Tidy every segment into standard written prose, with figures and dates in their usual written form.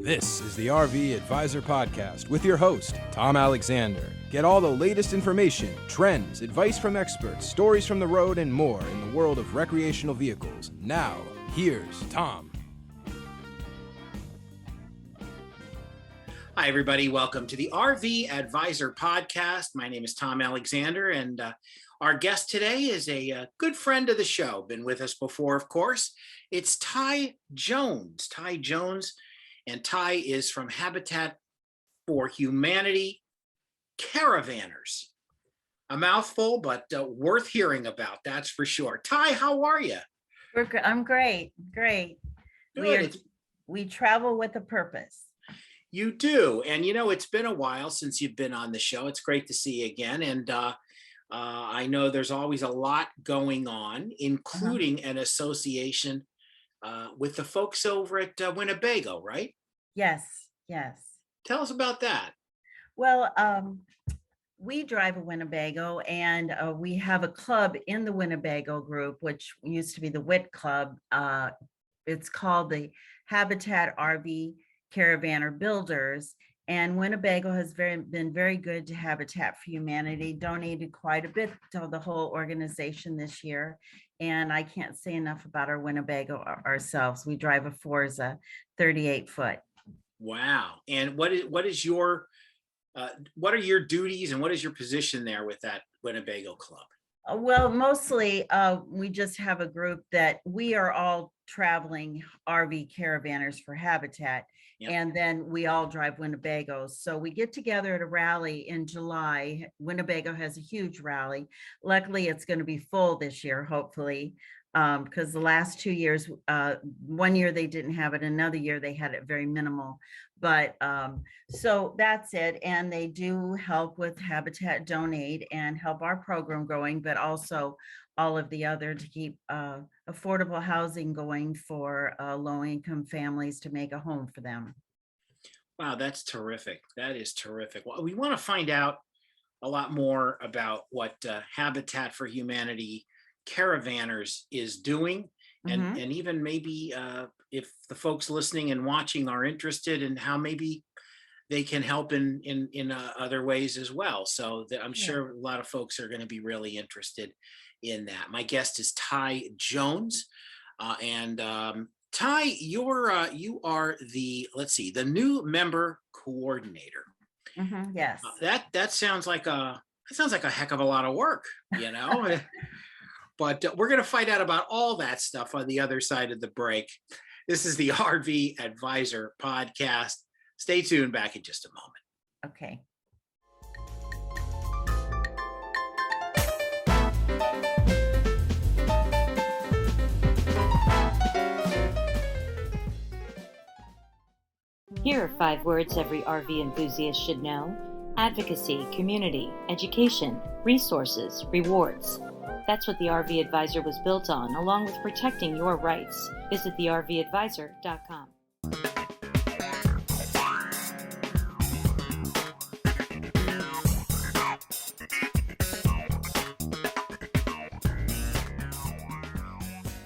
This is the RV Advisor Podcast with your host, Tom Alexander. Get all the latest information, trends, advice from experts, stories from the road, and more in the world of recreational vehicles. Now, here's Tom. Hi, everybody. Welcome to the RV Advisor Podcast. My name is Tom Alexander, and our guest today is a good friend of the show. Been with us before, of course. It's Ty Jones. Ty Jones, and Ty is from Habitat for Humanity Caravanners. A mouthful, but worth hearing about, that's for sure. Ty, how are you? I'm great. Good. We travel with a purpose. You do. And, you know, it's been a while since you've been on the show. It's great to see you again. And I know there's always a lot going on, including an association with the folks over at Winnebago, right? Yes. Tell us about that. Well, we drive a Winnebago, and we have a club in the Winnebago group, which used to be the WIT Club. It's called the Habitat RV Caravanner Builders, and Winnebago has been very good to Habitat for Humanity, donated quite a bit to the whole organization this year. And I can't say enough about our Winnebago ourselves. We drive a Forza 38-foot. Wow. And what is your what are your duties and what is your position there with that Winnebago club? Well, mostly we just have a group that we are all traveling RV caravanners for Habitat. Yep. And then we all drive Winnebagos. So we get together at a rally in July. Winnebago has a huge rally. Luckily, it's going to be full this year, hopefully, because the last 2 years, 1 year they didn't have it, another year they had it very minimal. But so that's it. And they do help with Habitat Donate and help our program going, but also all of the other to keep affordable housing going for low-income families to make a home for them. Wow, that's terrific. That is terrific. Well, we want to find out a lot more about what Habitat for Humanity Caravanners is doing, and even maybe if the folks listening and watching are interested in how maybe they can help in other ways as well. So I'm sure a lot of folks are going to be really interested in that. My guest is Ty Jones, and Ty, you are the new member coordinator. Yes. That sounds like a heck of a lot of work, you know. But we're going to find out about all that stuff on the other side of the break. This is the RV Advisor Podcast. Stay tuned, back in just a moment. Okay. Here are 5 words every RV enthusiast should know: advocacy, community, education, resources, rewards. That's what the RV Advisor was built on, along with protecting your rights. Visit thervadvisor.com.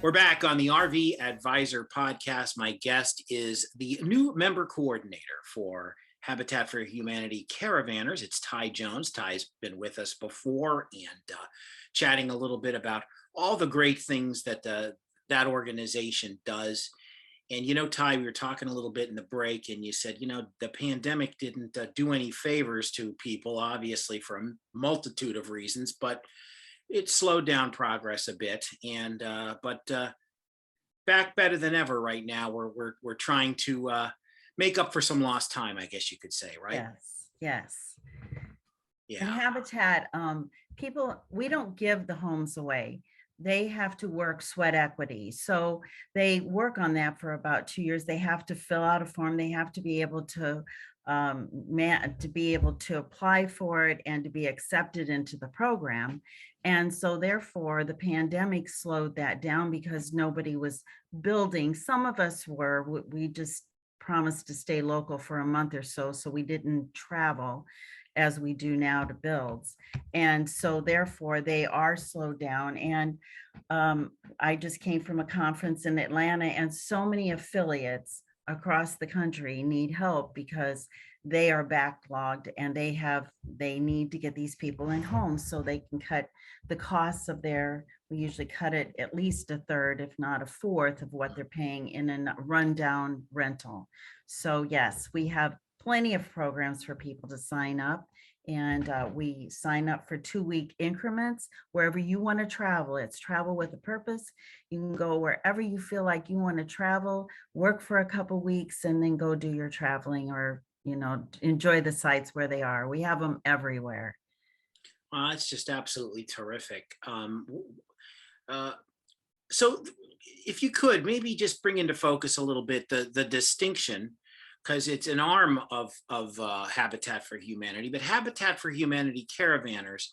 We're back on the RV Advisor Podcast. My guest is the new member coordinator for Habitat for Humanity Caravanners. It's Ty Jones. Ty's been with us before and chatting a little bit about all the great things that that organization does. And, you know, Ty, we were talking a little bit in the break, and you said, you know, the pandemic didn't do any favors to people, obviously, for a multitude of reasons, but it slowed down progress a bit. And but back better than ever right now. We're trying to make up for some lost time, I guess you could say, right? Yes. Yeah. And Habitat, we don't give the homes away. They have to work sweat equity. So they work on that for about 2 years. They have to fill out a form. They have to be able to apply for it and to be accepted into the program. And so therefore the pandemic slowed that down because nobody was building. Some of us were, we just promised to stay local for a month or so we didn't travel as we do now to builds. And so therefore they are slowed down. And I just came from a conference in Atlanta, and so many affiliates across the country need help because they are backlogged and they need to get these people in homes so they can cut the costs of we usually cut it at least a third, if not a fourth of what they're paying in a rundown rental. So yes, we have plenty of programs for people to sign up. And we sign up for 2-week increments wherever you want to travel. It's travel with a purpose. You can go wherever you feel like you want to travel, work for a couple weeks, and then go do your traveling or, enjoy the sites where they are. We have them everywhere. It's just absolutely terrific. So if you could maybe just bring into focus a little bit the distinction, because it's an arm of Habitat for Humanity, but Habitat for Humanity caravanners,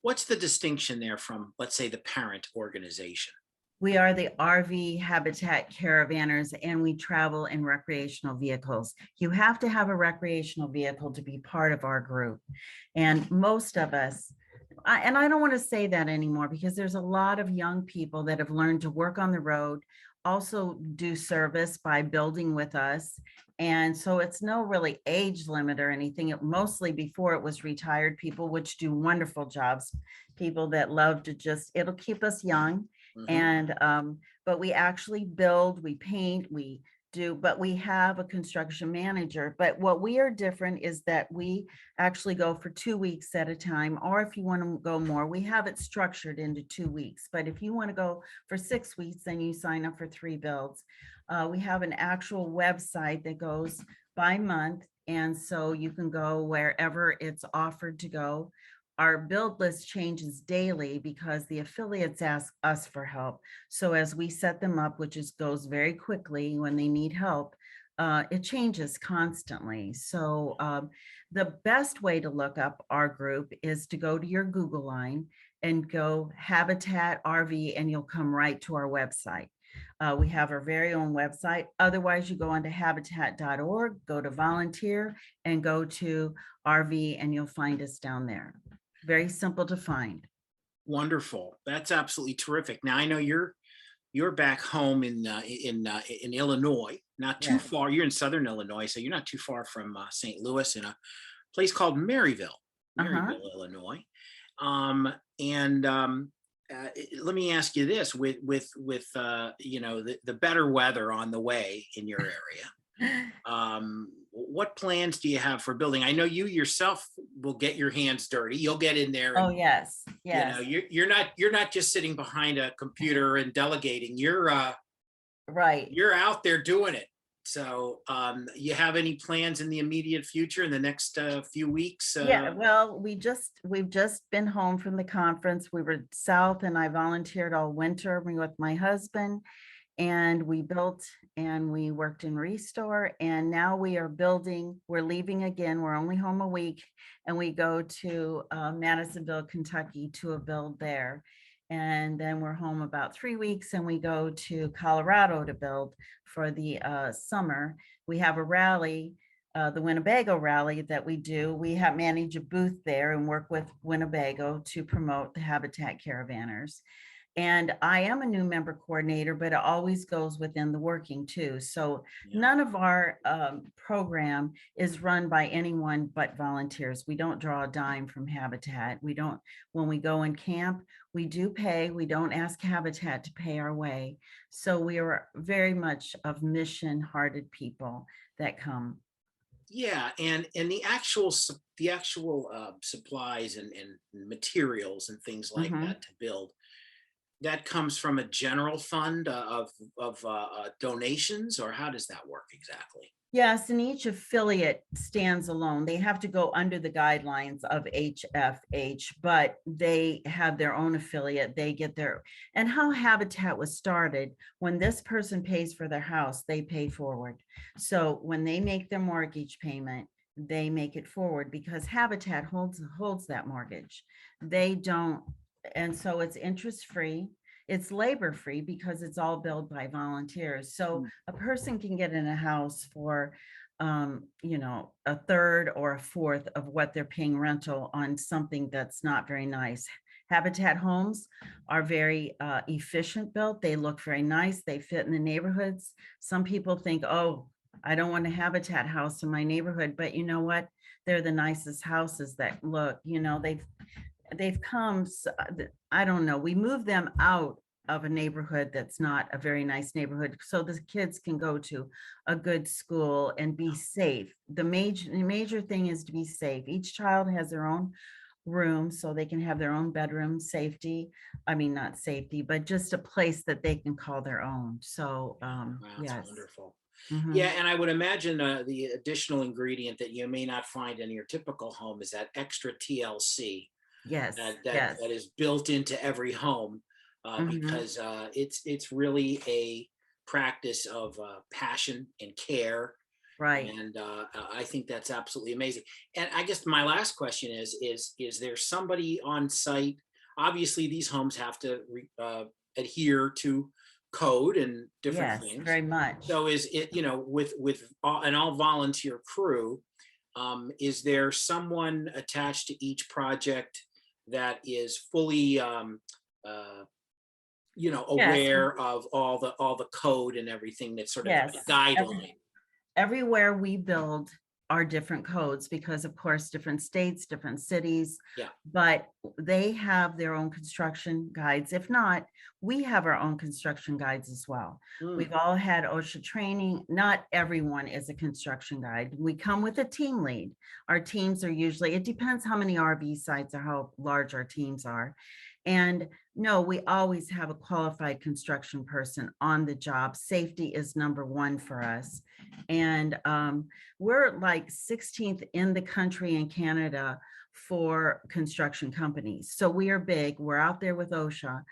what's the distinction there from, let's say, the parent organization? We are the RV Habitat caravanners, and we travel in recreational vehicles. You have to have a recreational vehicle to be part of our group. And most of us, and I don't want to say that anymore because there's a lot of young people that have learned to work on the road, also do service by building with us. And so it's no really age limit or anything. Mostly before it was retired people, which do wonderful jobs, people that love to it'll keep us young. And but we actually build, we paint, but we have a construction manager. But what we are different is that we actually go for 2 weeks at a time, or if you want to go more, we have it structured into 2 weeks. But if you want to go for 6 weeks, then you sign up for 3 builds. We have an actual website that goes by month, and so you can go wherever it's offered to go. Our build list changes daily because the affiliates ask us for help. So as we set them up, which goes very quickly when they need help, it changes constantly. So the best way to look up our group is to go to your Google line and go Habitat RV, and you'll come right to our website. We have our very own website. Otherwise, you go onto habitat.org, go to volunteer, and go to RV, and you'll find us down there. Very simple to find. Wonderful. That's absolutely terrific. Now I know you're back home in Illinois, not too far. You're in Southern Illinois, so you're not too far from St. Louis, in a place called Maryville, Illinois. Let me ask you this: with the better weather on the way in your area, what plans do you have for building? I know you yourself will get your hands dirty. You'll get in there. And, yes. You're not just sitting behind a computer and delegating. You're right. You're out there doing it. So, you have any plans in the immediate future in the next few weeks? Yeah. Well, we've just been home from the conference. We were south, and I volunteered all winter with my husband. And we built and we worked in Restore, and now we are building. We're leaving again. We're only home a week, and we go to Madisonville, Kentucky to a build there. And then we're home about 3 weeks, and we go to Colorado to build for the summer. We have a rally, the Winnebago rally that we do. We manage a booth there and work with Winnebago to promote the Habitat Caravanners. And I am a new member coordinator, but it always goes within the working too. So none of our program is run by anyone but volunteers. We don't draw a dime from Habitat. When we go in camp, we do pay. We don't ask Habitat to pay our way. So we are very much of mission-hearted people that come. Yeah, and the actual supplies and materials and things like that to build, that comes from a general fund of donations, or how does that work exactly? Yes, and each affiliate stands alone. They have to go under the guidelines of HFH, but they have their own affiliate. They get and how Habitat was started, when this person pays for their house, they pay forward. So when they make their mortgage payment, they make it forward because Habitat holds that mortgage. They don't. And so it's interest-free. It's labor-free because it's all billed by volunteers. So a person can get in a house for, a third or a fourth of what they're paying rental on something that's not very nice. Habitat homes are very efficient built. They look very nice. They fit in the neighborhoods. Some people think, oh, I don't want a Habitat house in my neighborhood, but you know what? They're the nicest houses that look, they've come, I don't know, we moved them out of a neighborhood that's not a very nice neighborhood, so the kids can go to a good school and be safe. The major thing is to be safe. Each child has their own room, so they can have their own bedroom, safety. I mean, not safety, but just a place that they can call their own. So, Wow, yes. that's wonderful. Mhm. Yeah, and I would imagine the additional ingredient that you may not find in your typical home is that extra TLC Yes, that yes. that is built into every home, Mhm. because it's really a practice of passion and care, Right. and I think that's absolutely amazing. And I guess my last question is there somebody on site? Obviously, these homes have to adhere to code and different Yes, things. very much. So is it, with an all volunteer crew, is there someone attached to each project that is fully uh, Yes, aware of all the code and everything, that's sort of yes. a guideline? Everywhere we build are different codes because of course, different states, different cities. Yeah. But they have their own construction guides. If not, we have our own construction guides as well. Mm, We've all had OSHA training. Not everyone is a construction guide. We come with a team lead. Our teams are usually, it depends how many RV sites or how large our teams are. And no, we always have a qualified construction person on the job. Safety is number one for us. And we're like 16th in the country in Canada for construction companies. So we are big. We're out there with OSHA.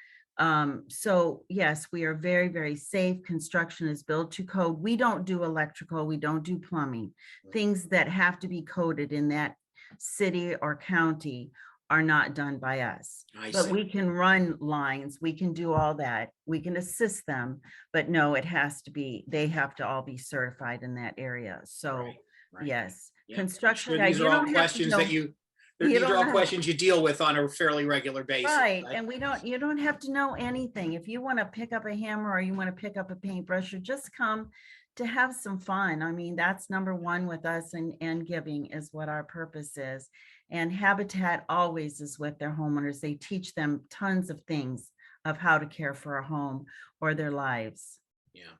So yes, we are very, very safe. Construction is built to code. We don't do electrical. We don't do plumbing. Things that have to be coded in that city or county are not done by us. But see. we can run lines, we can do all that, we can assist them, but no, it has to be, they have to all be certified in that area. So Right. yes, Yeah, I'm construction sure guide, these you are all don't have to questions know, that you these are don't all have, questions you deal with on a fairly regular basis. right? And you don't have to know anything. If you want to pick up a hammer or you want to pick up a paintbrush or just come to have some fun. I mean, that's number one with us, and giving is what our purpose is. And Habitat always is with their homeowners. They teach them tons of things of how to care for a home or their lives. Yeah.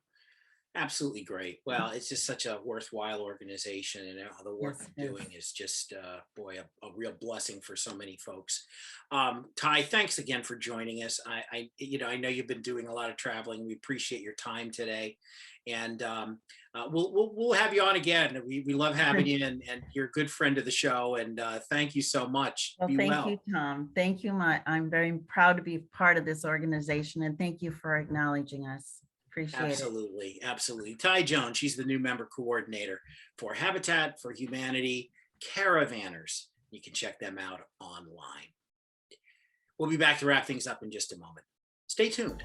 Absolutely great. Well, it's just such a worthwhile organization, and all the work Yes, you're it is. doing is just, boy, a real blessing for so many folks. Ty, thanks again for joining us. I know you've been doing a lot of traveling. We appreciate your time today, and we'll have you on again. We love having you, and you're a good friend of the show. And thank you so much. Well, Be thank well. you, Tom. Thank you. I'm very proud to be part of this organization, and thank you for acknowledging us. Appreciate it. Absolutely, absolutely. Ty Jones, she's the new member coordinator for Habitat for Humanity Caravanners. You can check them out online. We'll be back to wrap things up in just a moment. Stay tuned.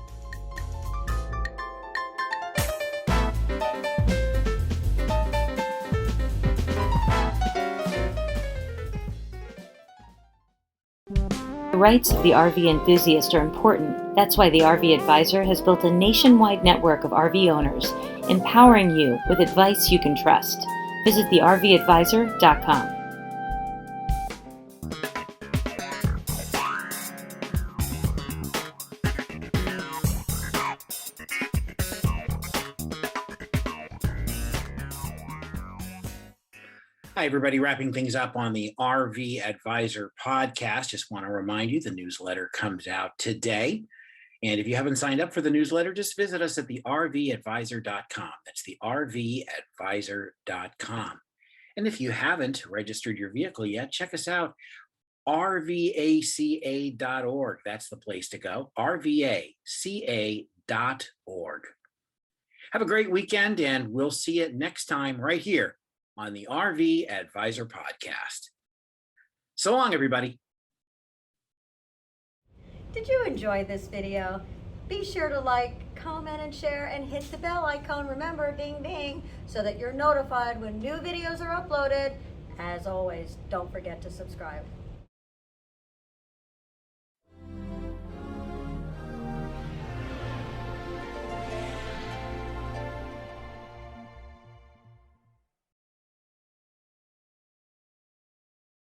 The rights of the RV enthusiast are important. That's why the RV Advisor has built a nationwide network of RV owners, empowering you with advice you can trust. Visit thervadvisor.com. Hi, everybody. Wrapping things up on the RV Advisor podcast. Just want to remind you the newsletter comes out today. And if you haven't signed up for the newsletter, just visit us at thervadvisor.com. That's thervadvisor.com. And if you haven't registered your vehicle yet, check us out. RVACA.org. That's the place to go. RVACA.org. Have a great weekend, and we'll see you next time right here on the RV Advisor podcast. So long, everybody. Did you enjoy this video? Be sure to like, comment, and share, and hit the bell icon. Remember, ding ding, so that you're notified when new videos are uploaded. As always, don't forget to subscribe.